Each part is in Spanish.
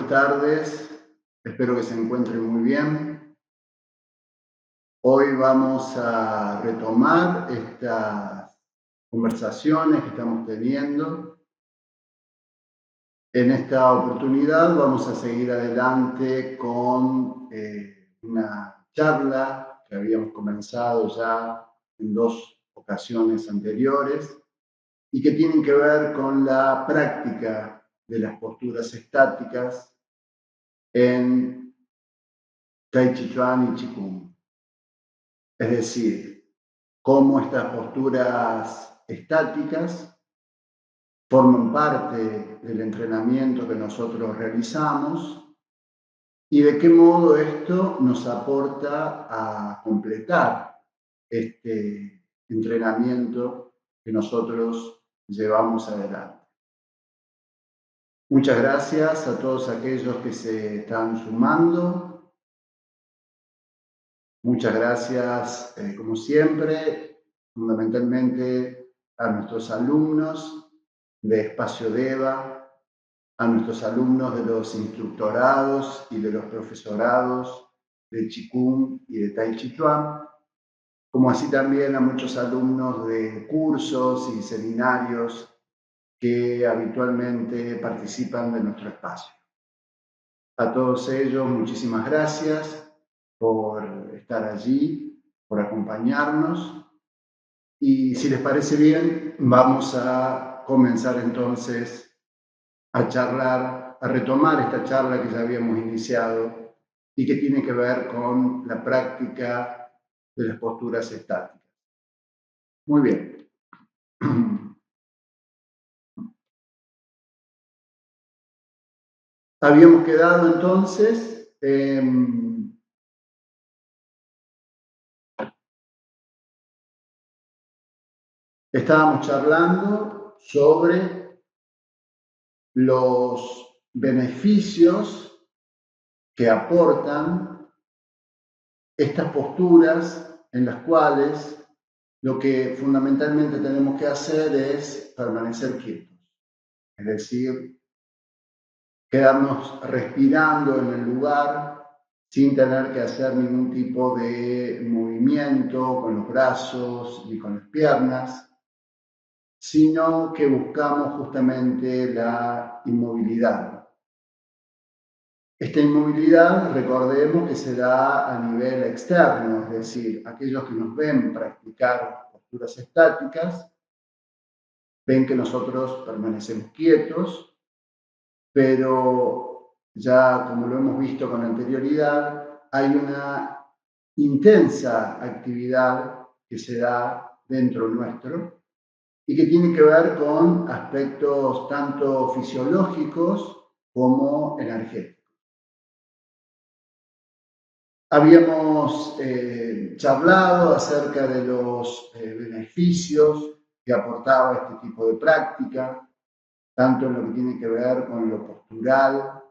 buenas tardes. Espero que se encuentren muy bien. Hoy vamos a retomar estas conversaciones que estamos teniendo. En esta oportunidad vamos a seguir adelante con una charla que habíamos comenzado ya en 2 ocasiones anteriores y que tienen que ver con la práctica de las posturas estáticas en Tai Chi Chuan y Qigong. Es decir, cómo estas posturas estáticas forman parte del entrenamiento que nosotros realizamos y de qué modo esto nos aporta a completar este entrenamiento que nosotros llevamos adelante. Muchas gracias a todos aquellos que se están sumando. Muchas gracias, como siempre, fundamentalmente a nuestros alumnos de Espacio DEVA, a nuestros alumnos de los instructorados y de los profesorados de Qigong y de Tai Chi Chuan, como así también a muchos alumnos de cursos y seminarios que habitualmente participan de nuestro espacio. A todos ellos, muchísimas gracias por estar allí, por acompañarnos. Y si les parece bien, vamos a comenzar entonces a charlar, a retomar esta charla que ya habíamos iniciado y que tiene que ver con la práctica de las posturas estáticas. Muy bien. Habíamos quedado entonces estábamos charlando sobre los beneficios que aportan estas posturas en las cuales lo que fundamentalmente tenemos que hacer es permanecer quietos, es decir, quedarnos respirando en el lugar sin tener que hacer ningún tipo de movimiento con los brazos ni con las piernas, sino que buscamos justamente la inmovilidad. Esta inmovilidad, recordemos que se da a nivel externo, es decir, aquellos que nos ven practicar posturas estáticas, ven que nosotros permanecemos quietos, pero ya como lo hemos visto con anterioridad, hay una intensa actividad que se da dentro nuestro y que tiene que ver con aspectos tanto fisiológicos como energéticos. Habíamos charlado acerca de los beneficios que aportaba este tipo de práctica, tanto en lo que tiene que ver con lo postural,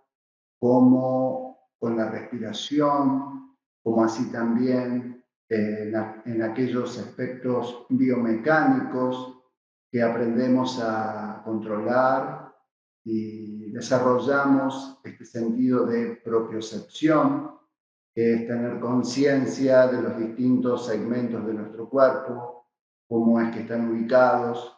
como con la respiración, como así también en aquellos aspectos biomecánicos que aprendemos a controlar y desarrollamos este sentido de propiocepción, que es tener conciencia de los distintos segmentos de nuestro cuerpo, cómo es que están ubicados.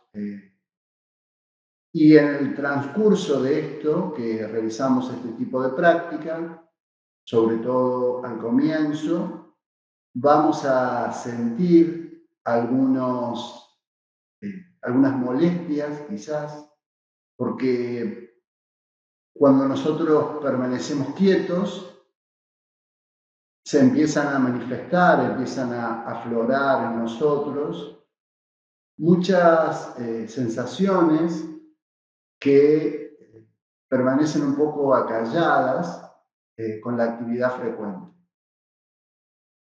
Y en el transcurso de esto, que realizamos este tipo de práctica, sobre todo al comienzo, vamos a sentir algunas molestias quizás, porque cuando nosotros permanecemos quietos, se empiezan a manifestar, empiezan a aflorar en nosotros muchas sensaciones que permanecen un poco acalladas con la actividad frecuente.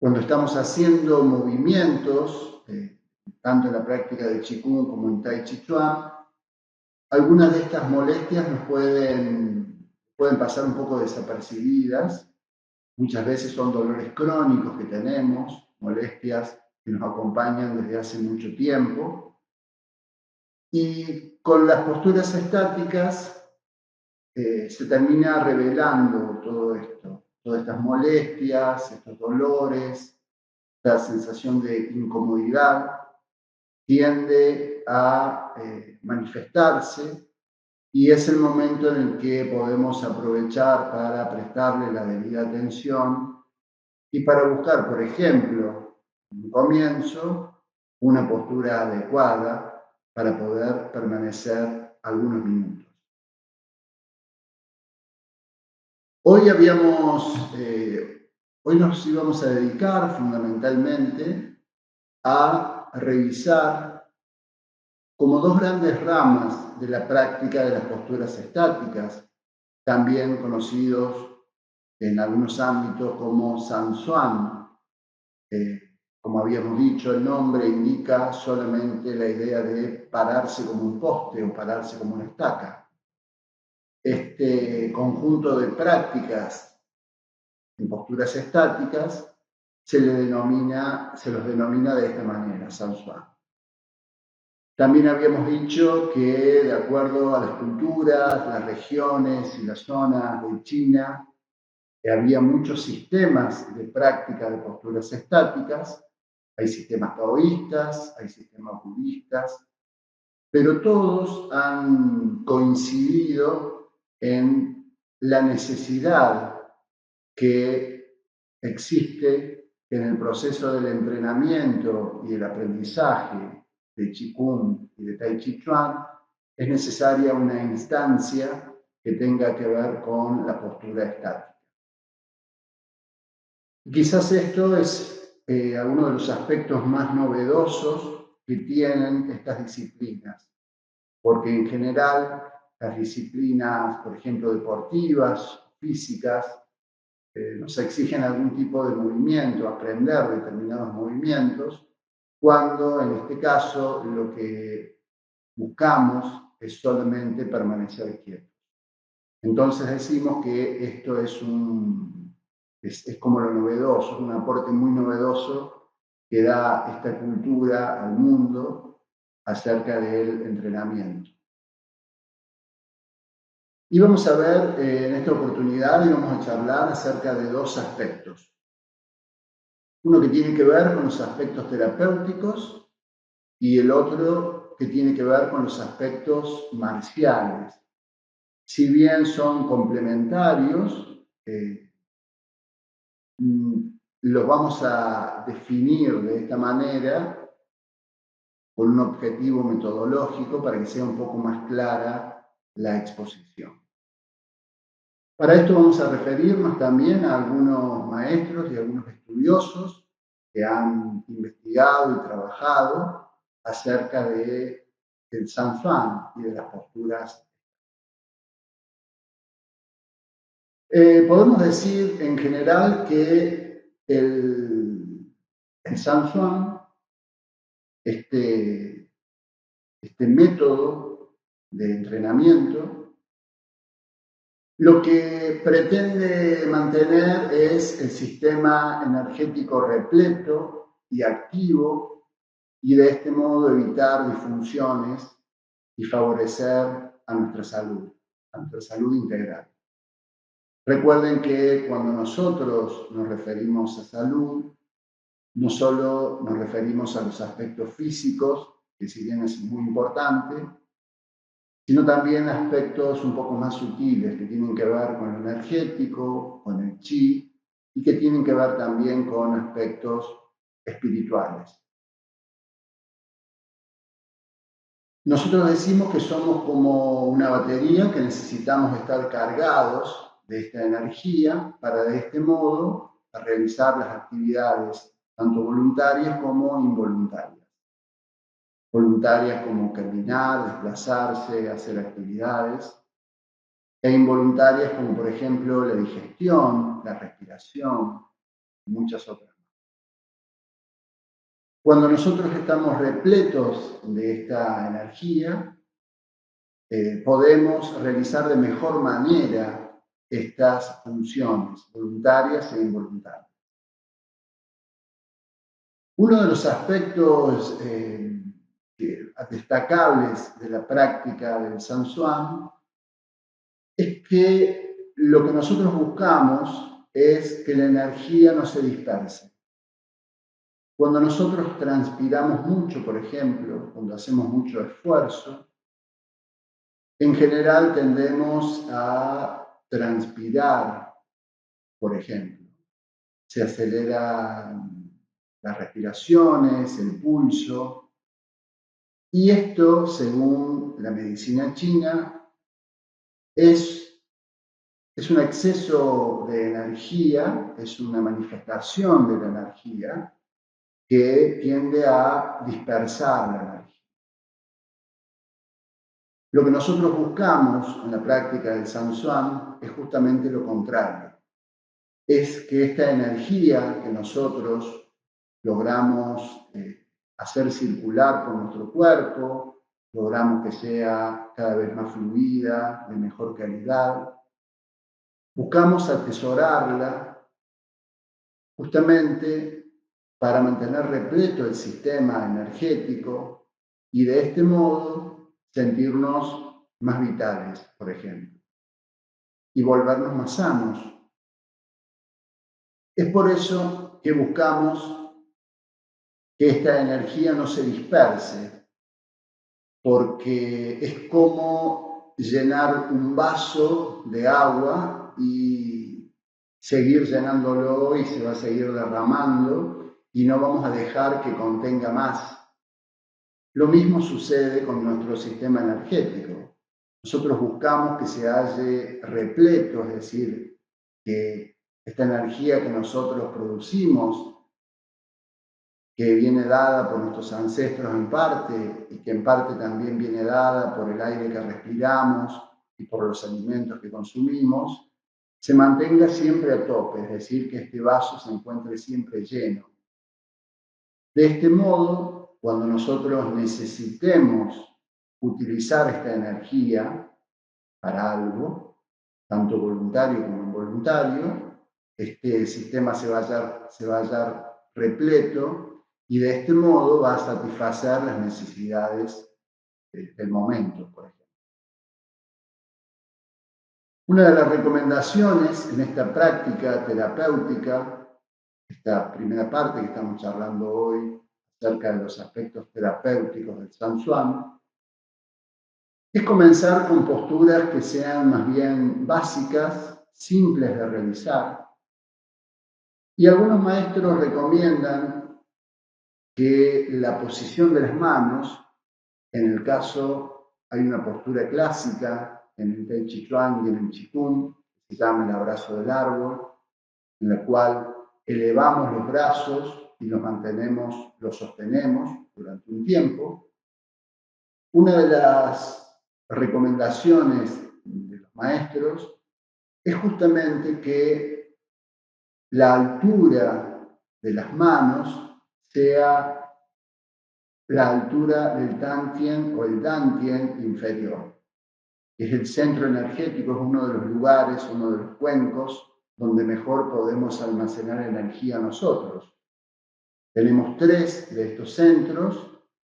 Cuando estamos haciendo movimientos, tanto en la práctica de Qigong como en Tai Chi Chuan, algunas de estas molestias nos pueden pasar un poco desapercibidas. Muchas veces son dolores crónicos que tenemos, molestias que nos acompañan desde hace mucho tiempo. Y con las posturas estáticas se termina revelando todo esto, todas estas molestias, estos dolores, la sensación de incomodidad tiende a manifestarse y es el momento en el que podemos aprovechar para prestarle la debida atención y para buscar, por ejemplo, en un comienzo, una postura adecuada para poder permanecer algunos minutos. Hoy hoy nos íbamos a dedicar fundamentalmente a revisar como dos grandes ramas de la práctica de las posturas estáticas, también conocidos en algunos ámbitos como Sanzuan. Como habíamos dicho, el nombre indica solamente la idea de pararse como un poste o pararse como una estaca. Este conjunto de prácticas en posturas estáticas se los denomina de esta manera, Sanzuan. También habíamos dicho que de acuerdo a las culturas, las regiones y las zonas de China, había muchos sistemas de práctica de posturas estáticas. Hay sistemas taoístas, hay sistemas budistas, pero todos han coincidido en la necesidad que existe en el proceso del entrenamiento y el aprendizaje de Qigong y de Tai Chi Chuan. Es necesaria una instancia que tenga que ver con la postura estática. Quizás esto es uno de los aspectos más novedosos que tienen estas disciplinas, porque en general las disciplinas, por ejemplo, deportivas, físicas, nos exigen algún tipo de movimiento, aprender determinados movimientos, cuando en este caso lo que buscamos es solamente permanecer quietos. Entonces decimos que esto es como lo novedoso, un aporte muy novedoso que da esta cultura al mundo acerca del entrenamiento. Y vamos a ver en esta oportunidad y vamos a charlar acerca de dos aspectos. Uno que tiene que ver con los aspectos terapéuticos y el otro que tiene que ver con los aspectos marciales. Si bien son complementarios, los vamos a definir de esta manera con un objetivo metodológico para que sea un poco más clara la exposición. Para esto vamos a referirnos también a algunos maestros y algunos estudiosos que han investigado y trabajado acerca del Sanzuan y de las posturas. Podemos decir en general que el Sanzuan, este método de entrenamiento, lo que pretende mantener es el sistema energético repleto y activo y de este modo evitar disfunciones y favorecer a nuestra salud integral. Recuerden que cuando nosotros nos referimos a salud, no solo nos referimos a los aspectos físicos, que si bien es muy importante, sino también aspectos un poco más sutiles que tienen que ver con lo energético, con el chi, y que tienen que ver también con aspectos espirituales. Nosotros decimos que somos como una batería que necesitamos estar cargados de esta energía para de este modo realizar las actividades tanto voluntarias como involuntarias. Voluntarias como caminar, desplazarse, hacer actividades, e involuntarias como por ejemplo la digestión, la respiración y muchas otras. Cuando nosotros estamos repletos de esta energía, podemos realizar de mejor manera estas funciones voluntarias e involuntarias. Uno de los aspectos destacables de la práctica del Sanzuan es que lo que nosotros buscamos es que la energía no se disperse. Cuando nosotros transpiramos mucho, por ejemplo, cuando hacemos mucho esfuerzo, en general tendemos a transpirar, por ejemplo. Se aceleran las respiraciones, el pulso, y esto, según la medicina china, es un exceso de energía, es una manifestación de la energía que tiende a dispersar la energía. Lo que nosotros buscamos en la práctica del Sanzuan es justamente lo contrario. Es que esta energía que nosotros logramos hacer circular por nuestro cuerpo, logramos que sea cada vez más fluida, de mejor calidad, buscamos atesorarla justamente para mantener repleto el sistema energético y de este modo sentirnos más vitales, por ejemplo, y volvernos más sanos. Es por eso que buscamos que esta energía no se disperse, porque es como llenar un vaso de agua y seguir llenándolo y se va a seguir derramando y no vamos a dejar que contenga más. Lo mismo sucede con nuestro sistema energético. Nosotros buscamos que se halle repleto, es decir, que esta energía que nosotros producimos, que viene dada por nuestros ancestros en parte y que en parte también viene dada por el aire que respiramos y por los alimentos que consumimos, se mantenga siempre a tope, es decir, que este vaso se encuentre siempre lleno. De este modo, cuando nosotros necesitemos utilizar esta energía para algo, tanto voluntario como involuntario, este sistema se va a hallar repleto y de este modo va a satisfacer las necesidades del momento, por ejemplo. Una de las recomendaciones en esta práctica terapéutica, esta primera parte que estamos charlando hoy acerca de los aspectos terapéuticos del Sanzuan, es comenzar con posturas que sean más bien básicas, simples de realizar. Y algunos maestros recomiendan que la posición de las manos, en el caso hay una postura clásica en el Tai Chi Chuan y en el Qigong, que se llama el abrazo del árbol, en la cual elevamos los brazos y los sostenemos durante un tiempo. Una de las recomendaciones de los maestros es justamente que la altura de las manos sea la altura del Tantien o el Dantien inferior. Es el centro energético, es uno de los lugares, uno de los cuencos donde mejor podemos almacenar energía nosotros. Tenemos 3 de estos centros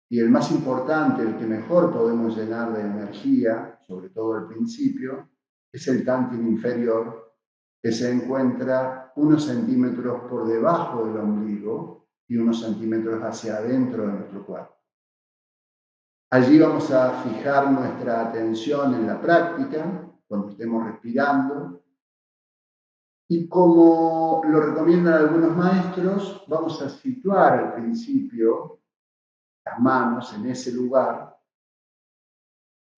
y el más importante, el que mejor podemos llenar de energía, sobre todo al principio, es el Tantien inferior, que se encuentra unos centímetros por debajo del ombligo y unos centímetros hacia adentro de nuestro cuerpo. Allí vamos a fijar nuestra atención en la práctica, cuando estemos respirando. Y como lo recomiendan algunos maestros, vamos a situar al principio las manos en ese lugar,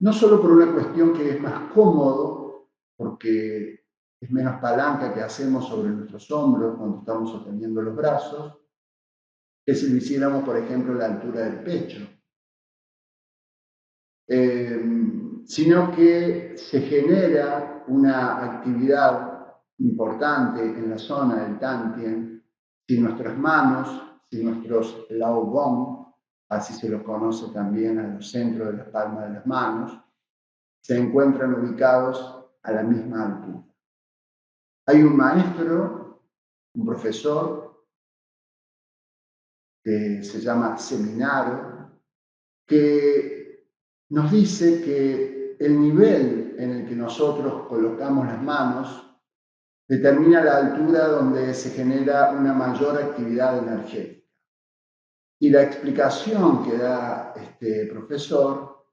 no solo por una cuestión que es más cómodo, porque es menos palanca que hacemos sobre nuestros hombros cuando estamos sosteniendo los brazos, que si lo hiciéramos, por ejemplo, a la altura del pecho. Sino que se genera una actividad importante en la zona del Tantien si nuestras manos, si nuestros Lao Gong, así se los conoce también a los centros de la palma de las manos, se encuentran ubicados a la misma altura. Hay un maestro, un profesor, que se llama Seminaro, que nos dice que el nivel en el que nosotros colocamos las manos determina la altura donde se genera una mayor actividad energética. Y la explicación que da este profesor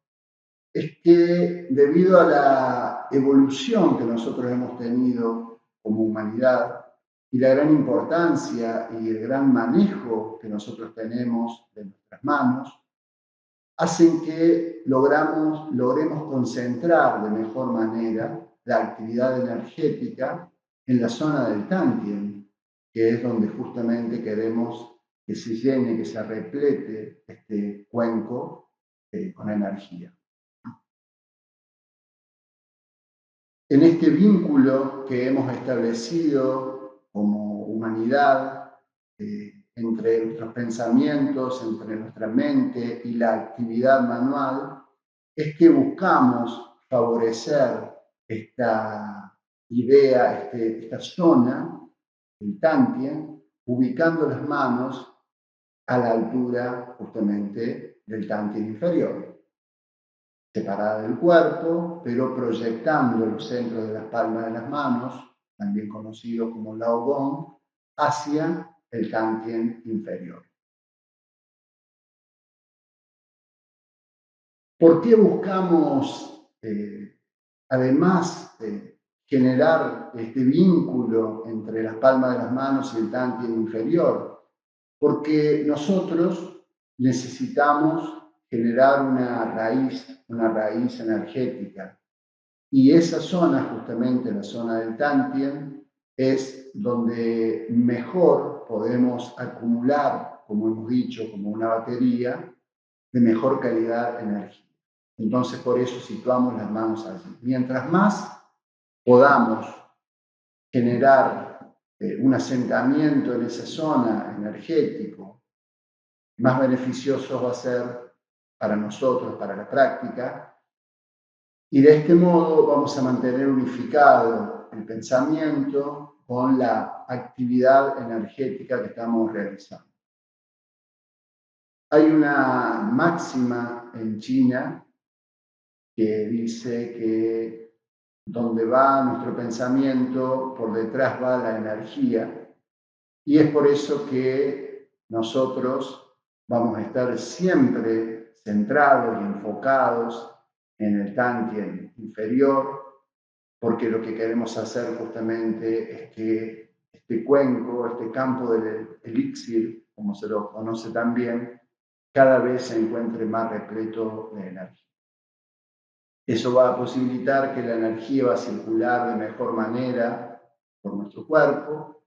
es que debido a la evolución que nosotros hemos tenido como humanidad y la gran importancia y el gran manejo que nosotros tenemos de nuestras manos, hacen que logremos concentrar de mejor manera la actividad energética en la zona del Tantien, que es donde justamente queremos que se llene, que se replete este cuenco con energía. En este vínculo que hemos establecido como humanidad entre nuestros pensamientos, entre nuestra mente y la actividad manual, es que buscamos favorecer esta idea, esta zona, el Tantien, ubicando las manos a la altura justamente del Tantien inferior, separada del cuerpo, pero proyectando los centros de las palmas de las manos, también conocido como Lao Gong, hacia el Tantien inferior. ¿Por qué buscamos, además, generar este vínculo entre las palmas de las manos y el Tantien inferior? Porque nosotros necesitamos generar una raíz energética. Y esa zona, justamente la zona del Tantien, es donde mejor podemos acumular, como hemos dicho, como una batería, de mejor calidad energía. Entonces, por eso situamos las manos allí. Mientras más podamos generar un asentamiento en esa zona energético, más beneficioso va a ser para nosotros, para la práctica, y de este modo vamos a mantener unificado el pensamiento con la actividad energética que estamos realizando. Hay una máxima en China que dice que donde va nuestro pensamiento, por detrás va la energía, y es por eso que nosotros vamos a estar siempre centrados y enfocados en el Tantien inferior, porque lo que queremos hacer justamente es que este cuenco, este campo del elixir, como se lo conoce también, cada vez se encuentre más repleto de energía. Eso va a posibilitar que la energía va a circular de mejor manera por nuestro cuerpo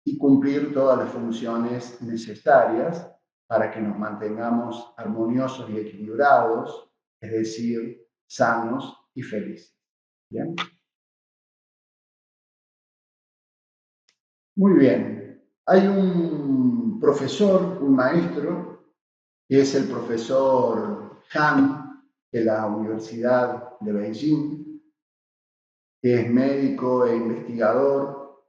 y cumplir todas las funciones necesarias para que nos mantengamos armoniosos y equilibrados, es decir, sanos y felices. ¿Bien? Muy bien. Hay un profesor, un maestro, que es el profesor Han de la Universidad de Beijing, que es médico e investigador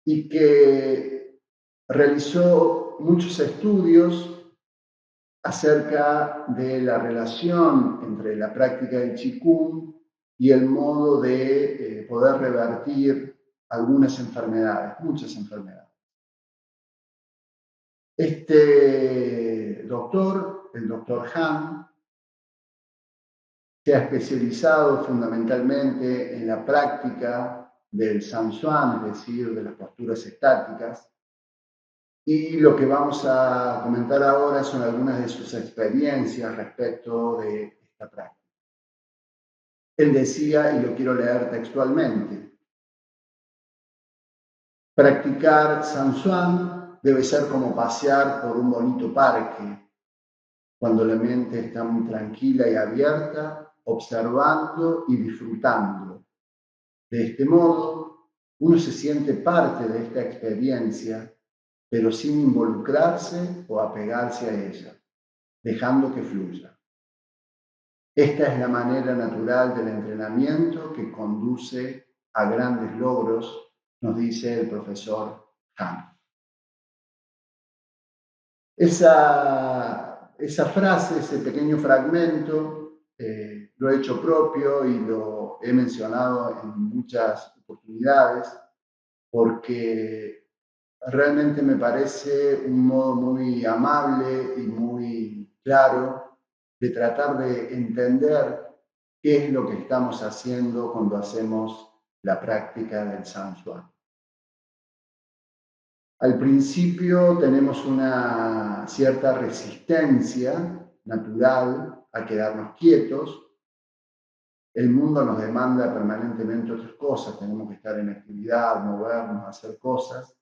y que realizó muchos estudios acerca de la relación entre la práctica del Qigong y el modo de poder revertir algunas enfermedades, muchas enfermedades. Este doctor, el doctor Han, se ha especializado fundamentalmente en la práctica del Sanzuan, es decir, de las posturas estáticas, y lo que vamos a comentar ahora son algunas de sus experiencias respecto de esta práctica. Él decía, y lo quiero leer textualmente, practicar Sanzuan debe ser como pasear por un bonito parque, cuando la mente está muy tranquila y abierta, observando y disfrutando. De este modo, uno se siente parte de esta experiencia, pero sin involucrarse o apegarse a ella, dejando que fluya. Esta es la manera natural del entrenamiento que conduce a grandes logros, nos dice el profesor Han. Esa frase, ese pequeño fragmento, lo he hecho propio y lo he mencionado en muchas oportunidades porque realmente me parece un modo muy amable y muy claro de tratar de entender qué es lo que estamos haciendo cuando hacemos la práctica del Samshuan. Al principio tenemos una cierta resistencia natural a quedarnos quietos. El mundo nos demanda permanentemente otras cosas, tenemos que estar en actividad, movernos, hacer cosas.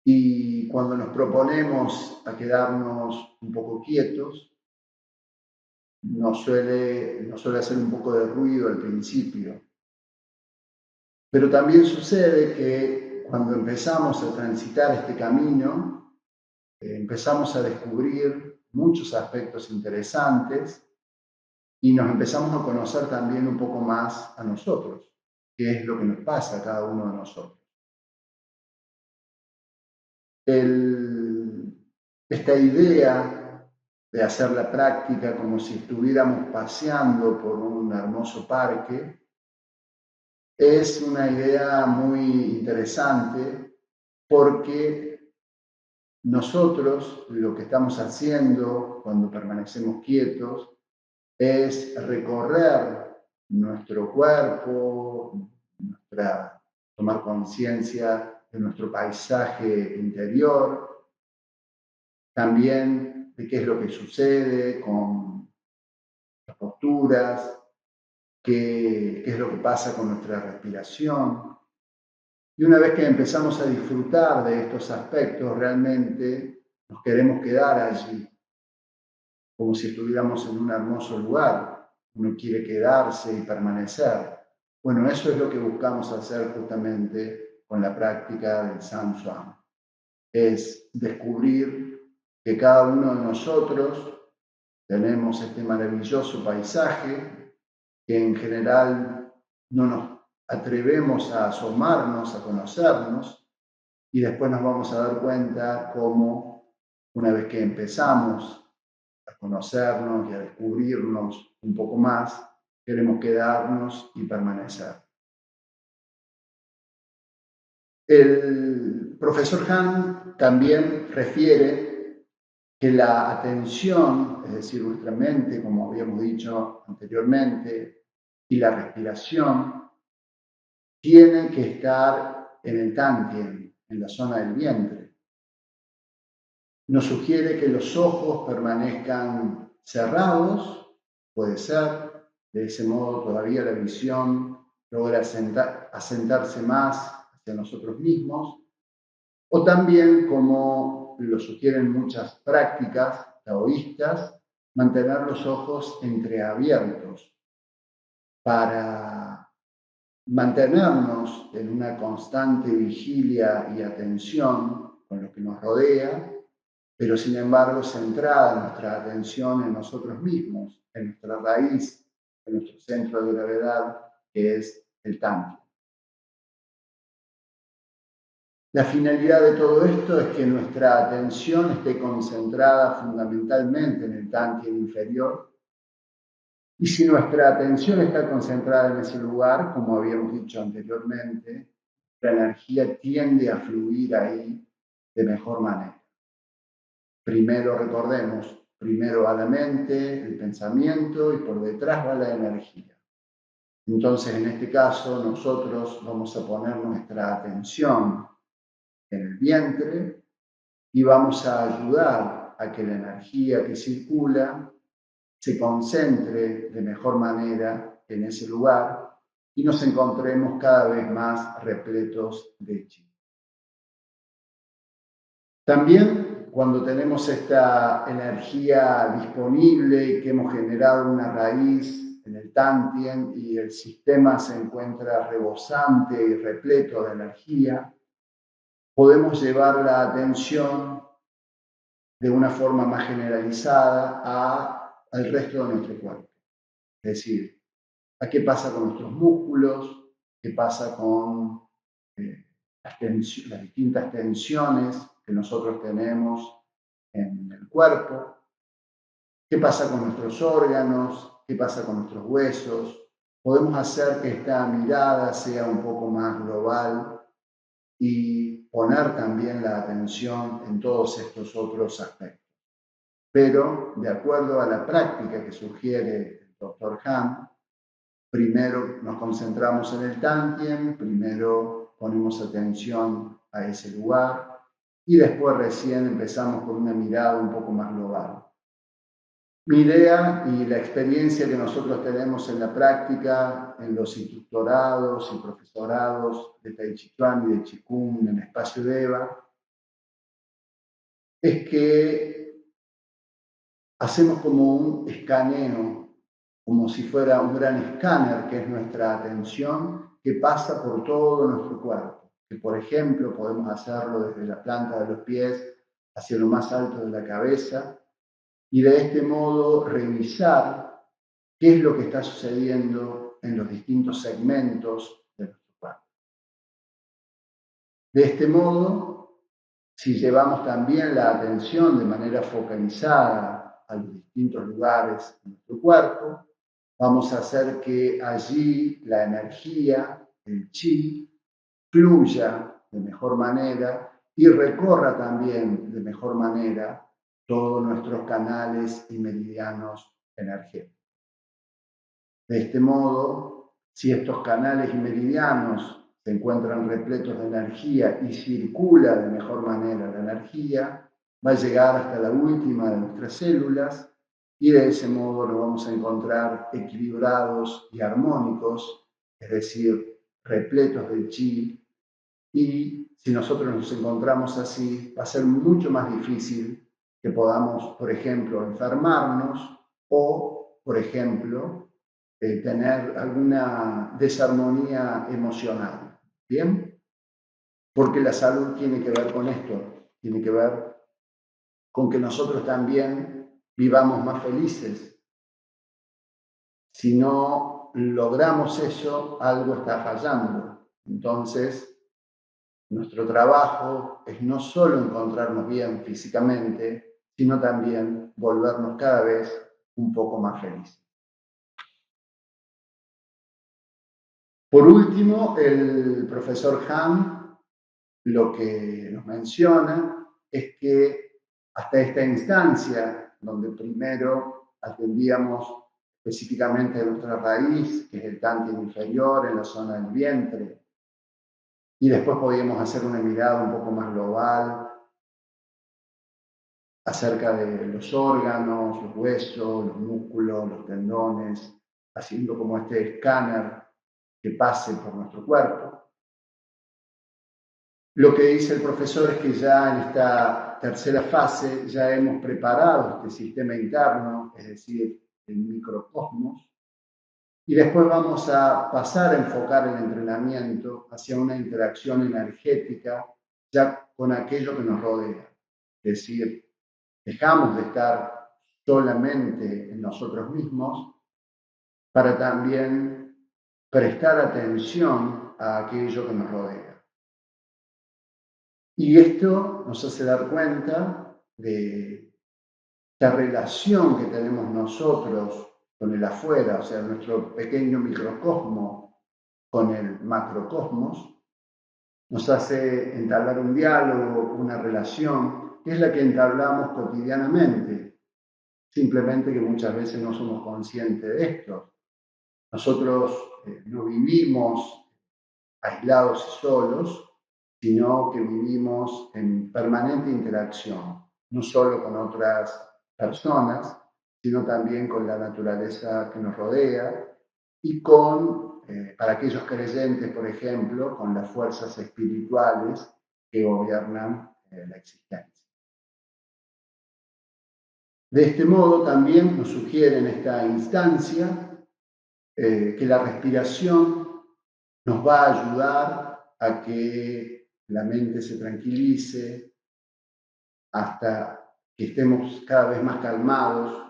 Y cuando nos proponemos a quedarnos un poco quietos, nos suele hacer un poco de ruido al principio. Pero también sucede que cuando empezamos a transitar este camino, empezamos a descubrir muchos aspectos interesantes y nos empezamos a conocer también un poco más a nosotros, qué es lo que nos pasa a cada uno de nosotros. Esta idea de hacer la práctica como si estuviéramos paseando por un hermoso parque es una idea muy interesante porque nosotros lo que estamos haciendo cuando permanecemos quietos es recorrer nuestro cuerpo, tomar conciencia de nuestro paisaje interior, también de qué es lo que sucede con las posturas, qué es lo que pasa con nuestra respiración. Y una vez que empezamos a disfrutar de estos aspectos, realmente nos queremos quedar allí, como si estuviéramos en un hermoso lugar. Uno quiere quedarse y permanecer. Bueno, eso es lo que buscamos hacer justamente con la práctica del Samshuan. Es descubrir que cada uno de nosotros tenemos este maravilloso paisaje que en general no nos atrevemos a asomarnos, a conocernos, y después nos vamos a dar cuenta cómo una vez que empezamos a conocernos y a descubrirnos un poco más, queremos quedarnos y permanecer. El profesor Han también refiere que la atención, es decir, nuestra mente, como habíamos dicho anteriormente, y la respiración, tienen que estar en el tantien, en la zona del vientre. Nos sugiere que los ojos permanezcan cerrados, puede ser, de ese modo todavía la visión logra asentarse más hacia nosotros mismos, o también, como lo sugieren muchas prácticas taoístas, mantener los ojos entreabiertos para mantenernos en una constante vigilia y atención con lo que nos rodea, pero sin embargo centrada nuestra atención en nosotros mismos, en nuestra raíz, en nuestro centro de gravedad, que es el Tantra. La finalidad de todo esto es que nuestra atención esté concentrada fundamentalmente en el Tantra inferior. Y si nuestra atención está concentrada en ese lugar, como habíamos dicho anteriormente, la energía tiende a fluir ahí de mejor manera. Primero recordemos, primero va la mente, el pensamiento y por detrás va la energía. Entonces, en este caso, nosotros vamos a poner nuestra atención en el vientre y vamos a ayudar a que la energía que circula se concentre de mejor manera en ese lugar y nos encontremos cada vez más repletos de chi. También cuando tenemos esta energía disponible y que hemos generado una raíz en el Tantien y el sistema se encuentra rebosante y repleto de energía, podemos llevar la atención de una forma más generalizada al resto de nuestro cuerpo. Es decir, a qué pasa con nuestros músculos, qué pasa con las distintas tensiones que nosotros tenemos en el cuerpo. qué pasa con nuestros órganos, qué pasa con nuestros huesos. Podemos hacer que esta mirada sea un poco más global y poner también la atención en todos estos otros aspectos. Pero, de acuerdo a la práctica que sugiere el Dr. Han, primero nos concentramos en el Tantien, primero ponemos atención a ese lugar y después recién empezamos con una mirada un poco más global. Mi idea y la experiencia que nosotros tenemos en la práctica, en los instructorados y profesorados de Tai Chi Chuan y de Qigong en el espacio de Eva, es que hacemos como un escaneo, como si fuera un gran escáner que es nuestra atención, que pasa por todo nuestro cuerpo. Que por ejemplo podemos hacerlo desde la planta de los pies hacia lo más alto de la cabeza y de este modo revisar qué es lo que está sucediendo en los distintos segmentos de nuestro cuerpo. De este modo, si llevamos también la atención de manera focalizada a los distintos lugares de nuestro cuerpo, vamos a hacer que allí la energía, el chi, fluya de mejor manera y recorra también de mejor manera todos nuestros canales y meridianos energéticos. De este modo, si estos canales y meridianos se encuentran repletos de energía y circula de mejor manera la energía, va a llegar hasta la última de nuestras células y de ese modo lo vamos a encontrar equilibrados y armónicos, es decir, repletos de chi. Y si nosotros nos encontramos así, va a ser mucho más difícil que podamos, por ejemplo, enfermarnos o, por ejemplo, tener alguna desarmonía emocional. ¿Bien? Porque la salud tiene que ver con esto, tiene que ver con que nosotros también vivamos más felices. Si no logramos eso, algo está fallando. Entonces, nuestro trabajo es no solo encontrarnos bien físicamente, sino también volvernos cada vez un poco más felices. Por último, el profesor Han lo que nos menciona es que hasta esta instancia, donde primero atendíamos específicamente a nuestra raíz, que es el tantien inferior en la zona del vientre, y después podíamos hacer una mirada un poco más global acerca de los órganos, los huesos, los músculos, los tendones, haciendo como este escáner que pase por nuestro cuerpo. Lo que dice el profesor es que ya en esta tercera fase ya hemos preparado este sistema interno, es decir, el microcosmos, y después vamos a pasar a enfocar el entrenamiento hacia una interacción energética ya con aquello que nos rodea. Es decir, dejamos de estar solamente en nosotros mismos para también prestar atención a aquello que nos rodea. Y esto nos hace dar cuenta de la relación que tenemos nosotros con el afuera, o sea, nuestro pequeño microcosmo con el macrocosmos, nos hace entablar un diálogo, una relación, que es la que entablamos cotidianamente, simplemente que muchas veces no somos conscientes de esto. Nosotros no vivimos aislados y solos, sino que vivimos en permanente interacción, no solo con otras personas, sino también con la naturaleza que nos rodea y con, para aquellos creyentes, por ejemplo, con las fuerzas espirituales que gobiernan la existencia. De este modo también nos sugiere en esta instancia que la respiración nos va a ayudar a que la mente se tranquilice hasta que estemos cada vez más calmados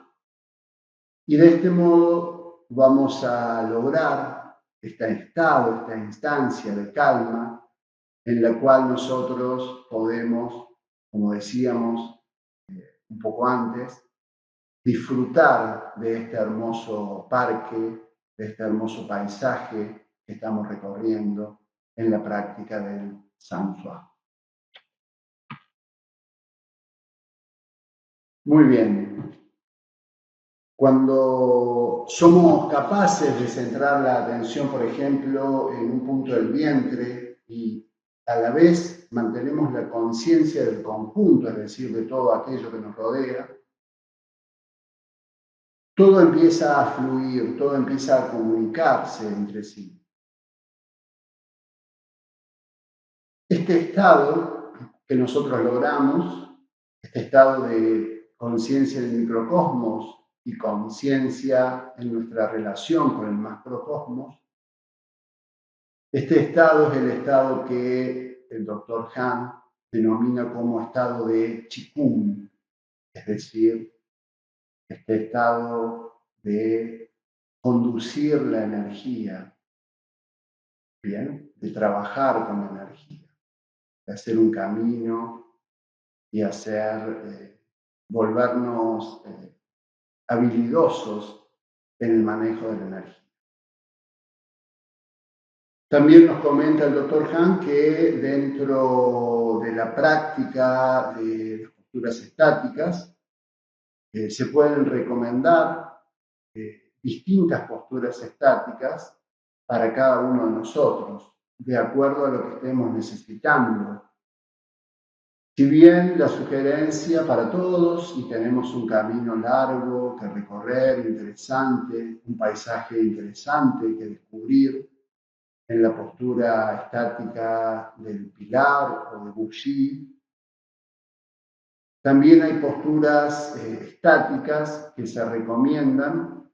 y de este modo vamos a lograr este estado, esta instancia de calma en la cual nosotros podemos, como decíamos un poco antes, disfrutar de este hermoso parque, de este hermoso paisaje que estamos recorriendo en la práctica del Sansuan. Muy bien. Cuando somos capaces de centrar la atención, por ejemplo, en un punto del vientre y a la vez mantenemos la conciencia del conjunto, es decir, de todo aquello que nos rodea, todo empieza a fluir, todo empieza a comunicarse entre sí. Este estado que nosotros logramos, este estado de conciencia del microcosmos y conciencia en nuestra relación con el macrocosmos, este estado es el estado que el doctor Han denomina como estado de Qigong, es decir, este estado de conducir la energía, ¿bien? De trabajar con la energía, de hacer un camino y volvernos habilidosos en el manejo de la energía. También nos comenta el doctor Han que dentro de la práctica de las posturas estáticas se pueden recomendar distintas posturas estáticas para cada uno de nosotros, de acuerdo a lo que estemos necesitando. Si bien la sugerencia para todos, y tenemos un camino largo que recorrer, interesante, un paisaje interesante que descubrir, en la postura estática del pilar o de Wuxi. También hay posturas estáticas que se recomiendan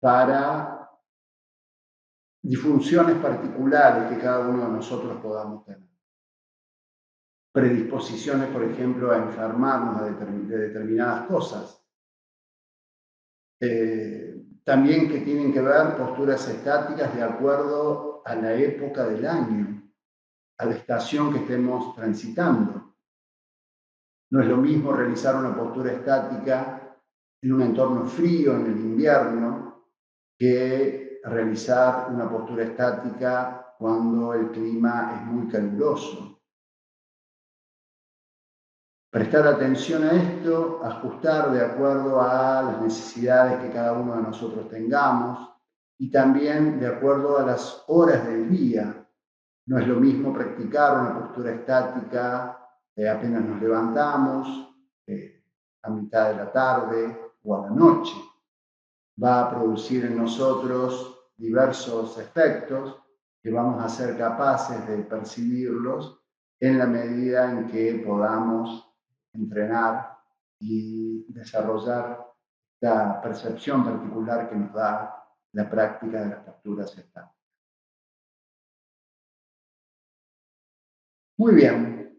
para disfunciones particulares que cada uno de nosotros podamos tener. Predisposiciones, por ejemplo, a enfermarnos de determinadas cosas. También que tienen que ver posturas estáticas de acuerdo a la época del año, a la estación que estemos transitando. No es lo mismo realizar una postura estática en un entorno frío, en el invierno, que realizar una postura estática cuando el clima es muy caluroso. Prestar atención a esto, ajustar de acuerdo a las necesidades que cada uno de nosotros tengamos y también de acuerdo a las horas del día. No es lo mismo practicar una postura estática apenas nos levantamos, a mitad de la tarde o a la noche. Va a producir en nosotros diversos efectos que vamos a ser capaces de percibirlos en la medida en que podamos entrenar y desarrollar la percepción particular que nos da la práctica de las posturas estáticas. Muy bien,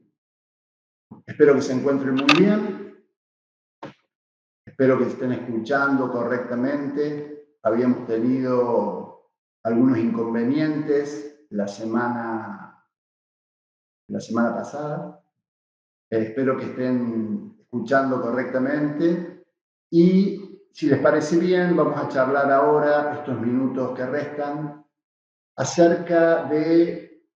espero que se encuentren muy bien, espero que estén escuchando correctamente. Habíamos tenido algunos inconvenientes la semana pasada. Espero que estén escuchando correctamente y si les parece bien, vamos a charlar ahora, estos minutos que restan, acerca de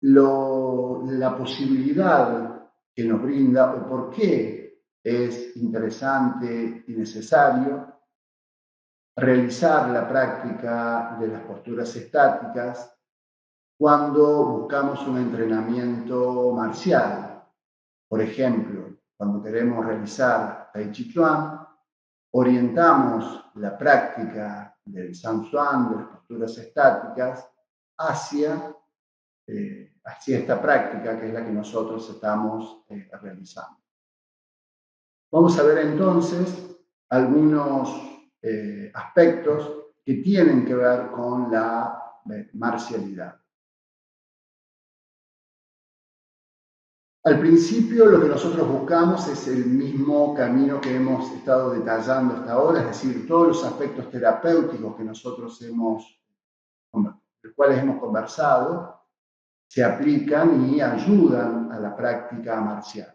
la posibilidad que nos brinda o por qué es interesante y necesario realizar la práctica de las posturas estáticas cuando buscamos un entrenamiento marcial. Por ejemplo, cuando queremos realizar Tai Chi Chuan, orientamos la práctica del Sansuan, de las posturas estáticas, hacia esta práctica que es la que nosotros estamos realizando. Vamos a ver entonces algunos aspectos que tienen que ver con la marcialidad. Al principio lo que nosotros buscamos es el mismo camino que hemos estado detallando hasta ahora, es decir, todos los aspectos terapéuticos que nosotros los cuales hemos conversado, se aplican y ayudan a la práctica marcial.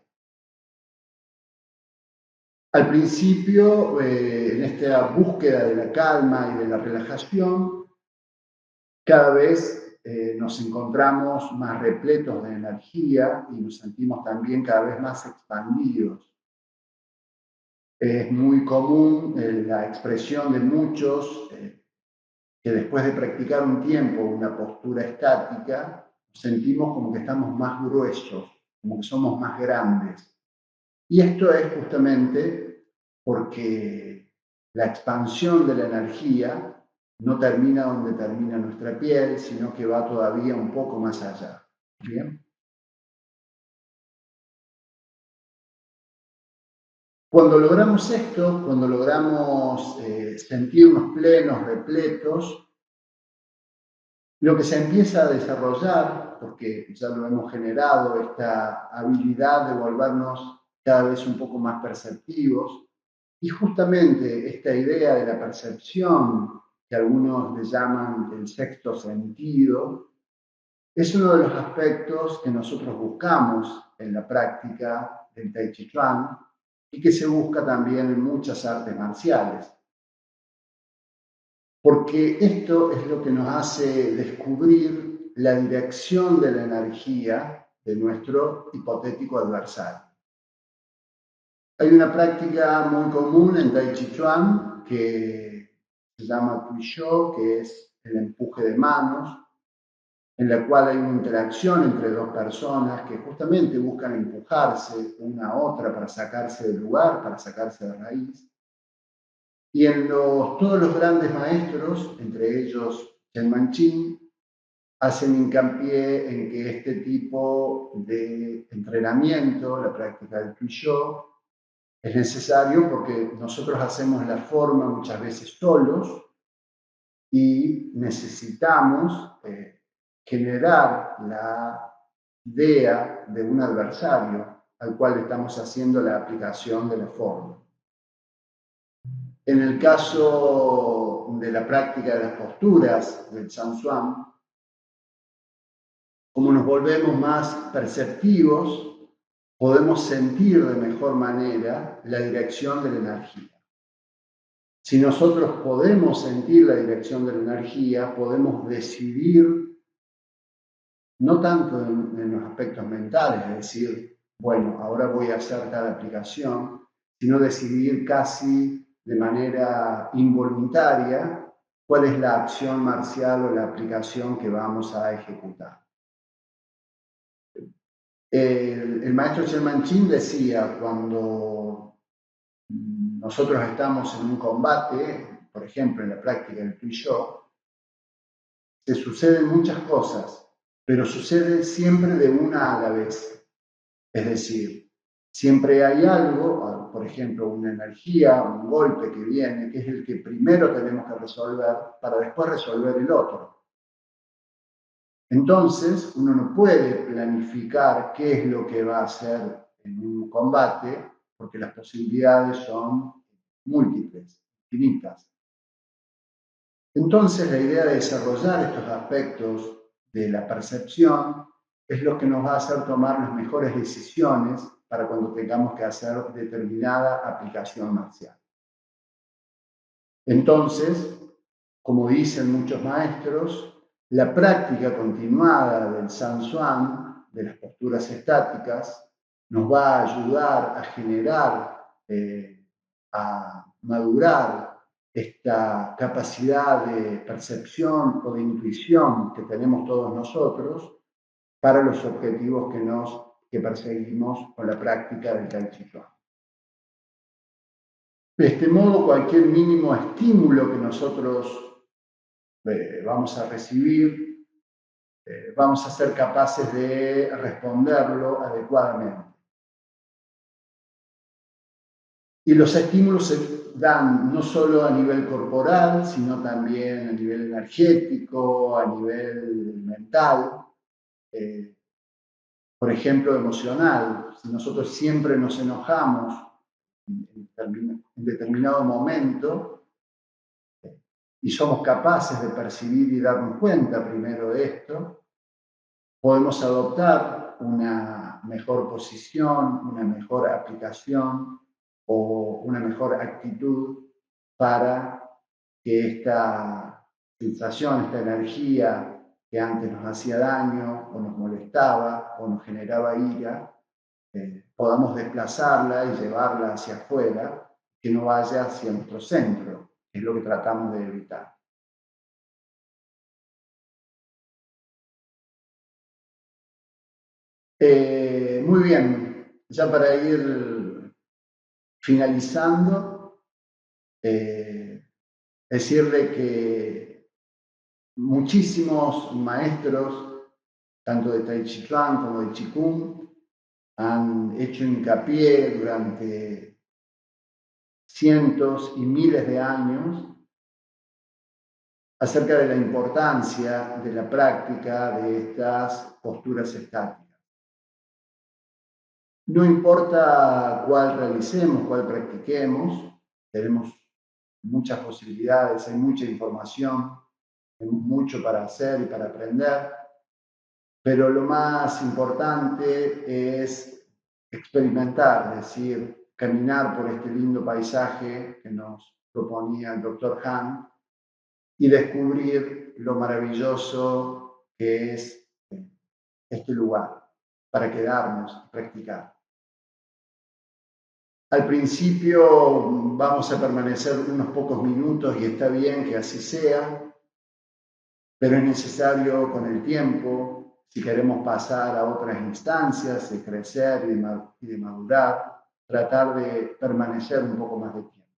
Al principio, en esta búsqueda de la calma y de la relajación, cada vez nos encontramos más repletos de energía y nos sentimos también cada vez más expandidos. Es muy común la expresión de muchos que después de practicar un tiempo una postura estática, sentimos como que estamos más gruesos, como que somos más grandes. Y esto es justamente porque la expansión de la energía no termina donde termina nuestra piel, sino que va todavía un poco más allá. ¿Bien? Cuando logramos esto, cuando logramos sentirnos plenos, repletos, lo que se empieza a desarrollar, porque ya lo hemos generado, esta habilidad de volvernos cada vez un poco más perceptivos, y justamente esta idea de la percepción, que algunos le llaman el sexto sentido, es uno de los aspectos que nosotros buscamos en la práctica del Tai Chi Chuan y que se busca también en muchas artes marciales. Porque esto es lo que nos hace descubrir la dirección de la energía de nuestro hipotético adversario. Hay una práctica muy común en Tai Chi Chuan que se llama Tui Shou, que es el empuje de manos, en la cual hay una interacción entre dos personas que justamente buscan empujarse una a otra para sacarse del lugar, para sacarse de raíz. Y todos los grandes maestros, entre ellos Chen Manqin, hacen hincapié en que este tipo de entrenamiento, la práctica del Tui Shou, es necesario porque nosotros hacemos la forma muchas veces solos y necesitamos generar la idea de un adversario al cual estamos haciendo la aplicación de la forma. En el caso de la práctica de las posturas del Shanshuan, como nos volvemos más perceptivos, podemos sentir de mejor manera la dirección de la energía. Si nosotros podemos sentir la dirección de la energía, podemos decidir, no tanto en los aspectos mentales, es decir, bueno, ahora voy a hacer tal aplicación, sino decidir casi de manera involuntaria cuál es la acción marcial o la aplicación que vamos a ejecutar. El maestro Chen Manqin decía, cuando nosotros estamos en un combate, por ejemplo en la práctica del Tui Shou, se suceden muchas cosas, pero sucede siempre de una a la vez. Es decir, siempre hay algo, por ejemplo, una energía, un golpe que viene, que es el que primero tenemos que resolver para después resolver el otro. Entonces, uno no puede planificar qué es lo que va a hacer en un combate, porque las posibilidades son múltiples, infinitas. Entonces, la idea de desarrollar estos aspectos de la percepción es lo que nos va a hacer tomar las mejores decisiones para cuando tengamos que hacer determinada aplicación marcial. Entonces, como dicen muchos maestros, la práctica continuada del Shanshuan, de las posturas estáticas, nos va a ayudar a generar, a madurar esta capacidad de percepción o de intuición que tenemos todos nosotros para los objetivos que perseguimos con la práctica del Tai Chi Chuan. De este modo, cualquier mínimo estímulo que nosotros vamos a recibir, vamos a ser capaces de responderlo adecuadamente. Y los estímulos se dan no solo a nivel corporal, sino también a nivel energético, a nivel mental, por ejemplo, emocional. Si nosotros siempre nos enojamos en determinado momento y somos capaces de percibir y darnos cuenta primero de esto, podemos adoptar una mejor posición, una mejor aplicación o una mejor actitud para que esta sensación, esta energía que antes nos hacía daño o nos molestaba o nos generaba ira, podamos desplazarla y llevarla hacia afuera, que no vaya hacia nuestro centro, que es lo que tratamos de evitar. Muy bien, ya para ir finalizando, decirle que muchísimos maestros, tanto de Tai Chi Chuan como de Qigong, han hecho hincapié durante cientos y miles de años acerca de la importancia de la práctica de estas posturas estáticas. No importa cuál realicemos, cuál practiquemos, tenemos muchas posibilidades, hay mucha información, tenemos mucho para hacer y para aprender, pero lo más importante es experimentar, es decir, caminar por este lindo paisaje que nos proponía el doctor Han y descubrir lo maravilloso que es este lugar para quedarnos y practicar. Al principio vamos a permanecer unos pocos minutos y está bien que así sea, pero es necesario con el tiempo, si queremos pasar a otras instancias, de crecer y de madurar, tratar de permanecer un poco más de tiempo.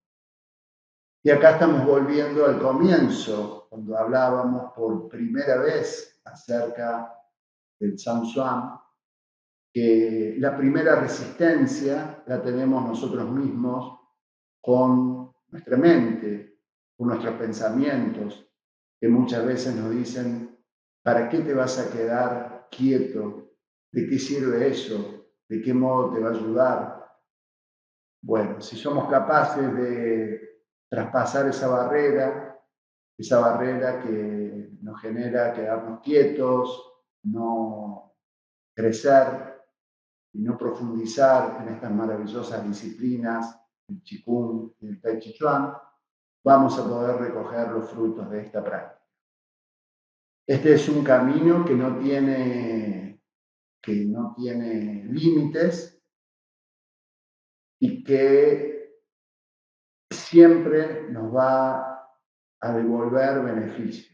Y acá estamos volviendo al comienzo, cuando hablábamos por primera vez acerca del San Xuan, que la primera resistencia la tenemos nosotros mismos con nuestra mente, con nuestros pensamientos, que muchas veces nos dicen, ¿para qué te vas a quedar quieto? ¿De qué sirve eso? ¿De qué modo te va a ayudar? Bueno, si somos capaces de traspasar esa barrera que nos genera quedarnos quietos, no crecer y no profundizar en estas maravillosas disciplinas, el Qigong y el Tai Chi Chuan, vamos a poder recoger los frutos de esta práctica. Este es un camino que no tiene límites y que siempre nos va a devolver beneficios.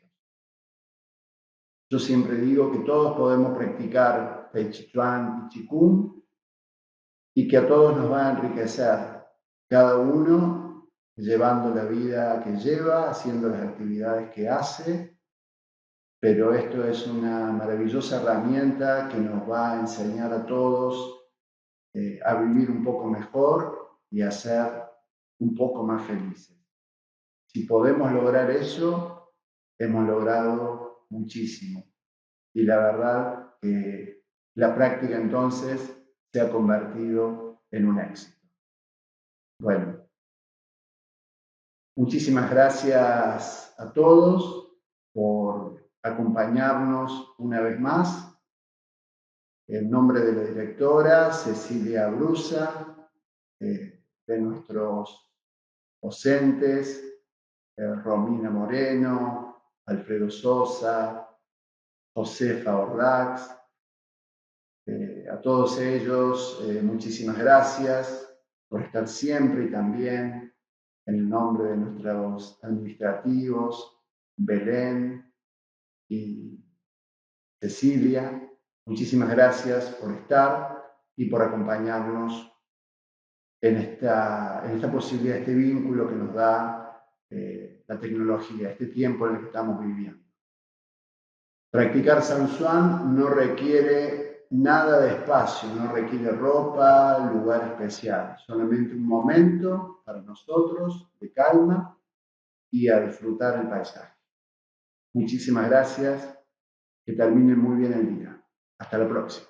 Yo siempre digo que todos podemos practicar Tai Chi Chuan y Qigong y que a todos nos va a enriquecer, cada uno llevando la vida que lleva, haciendo las actividades que hace, pero esto es una maravillosa herramienta que nos va a enseñar a todos a vivir un poco mejor y a ser un poco más felices. Si podemos lograr eso, hemos logrado muchísimo. Y la verdad que la práctica entonces se ha convertido en un éxito. Bueno, muchísimas gracias a todos por acompañarnos una vez más. En nombre de la directora Cecilia Brusa, de nuestros docentes, Romina Moreno, Alfredo Sosa, Josefa Ordax, a todos ellos muchísimas gracias por estar siempre y también en el nombre de nuestros administrativos, Belén y Cecilia, muchísimas gracias por estar y por acompañarnos en esta posibilidad, este vínculo que nos da la tecnología, este tiempo en el que estamos viviendo. Practicar San Xuan no requiere nada de espacio, no requiere ropa, lugar especial, solamente un momento para nosotros de calma y a disfrutar el paisaje. Muchísimas gracias, que terminen muy bien el día. Hasta la próxima.